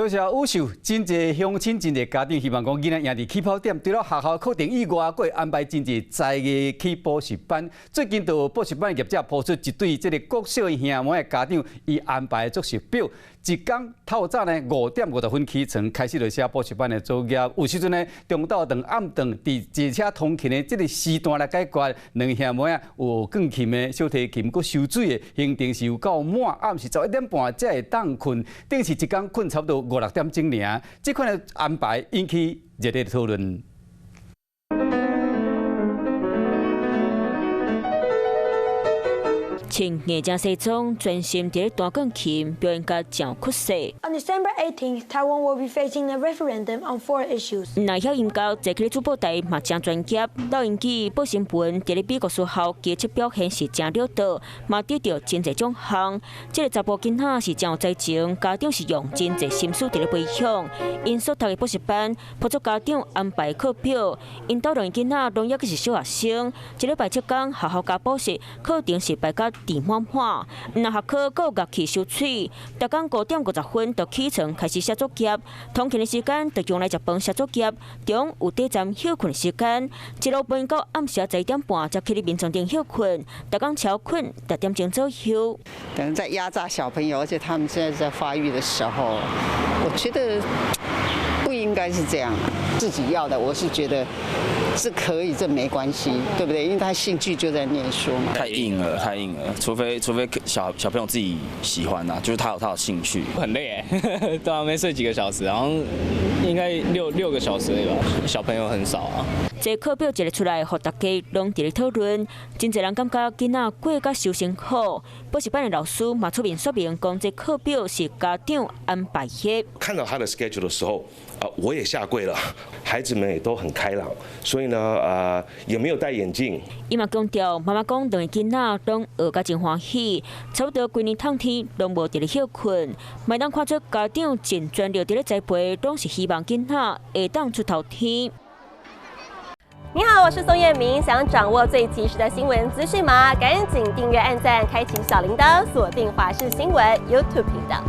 多谢宇秀，真侪乡亲、真侪家长希望讲囡仔赢伫起跑点，除了学校课程以外，佫会安排真侪在艺去补习班。最近就有补习班业者抛出一对这个国小兄妹的家长，伊安排的作息表，一天透早呢5点50分起床，开始就写补习班的作业。有时阵呢中昼顿、暗顿，伫坐车通勤的这个时段来解决。两兄妹啊有钢琴的、小提琴佫收水的，行程是有够满，暗时11点半才会当困，顶是一天困差不多5、6点钟尔。这款的安排引起热烈讨论。穿硬正西装，专心伫咧弹钢琴，表演甲讲曲式。On December 18th, Taiwan will be facing a referendum on 4 issues. 内晓音乐坐起咧主播台嘛真专业，老英记报新闻伫咧美国学校技术表现是真了得，嘛得到真侪奖项。这个查甫囡仔是真有才情，家长是用真侪心思伫咧培养。因所读的补习班，辅助家长安排课表，因兜两个囡仔拢抑阁是小学生，一礼拜7天好好加补习，课程是排甲填满满。若学科阁有乐器收喙，逐天5点50分就起床开始写作业，通勤的时间就用来食饭写作业，中有短暂休困的时间，一路奔到暗时11点半才去咧眠床顶休困，逐天超困6点钟左右。可能在压榨小朋友，而且他们现在在发育的时候，我觉得不应该是这样。自己要的，我是觉得是可以，这没关系，对不对？因为他兴趣就在念书嘛。太硬了，太硬了。除非小朋友自己喜欢呐，就是他有兴趣。很累哎，对啊，没睡几个小时，好像应该六个小时吧。小朋友很少啊。这课表一日出来，互大家拢伫咧讨论，真侪人感觉囡仔过甲修身好。补习班的老师嘛出面说明，讲这课表是家长安排的。看到他的 schedule 的时候，我也下跪了，孩子们也都很开朗，所以呢，也没有戴眼镜。伊嘛强调，妈妈讲两个囡仔拢学甲真欢喜，差不多规年冬天拢无伫咧休困，麦当看出家长真专注伫咧栽培，拢是希望囡仔会当出头天。你好，我是宋彦明。想掌握最及时的新闻资讯吗？赶紧订阅、按赞、开启小铃铛，锁定华视新闻 YouTube 频道。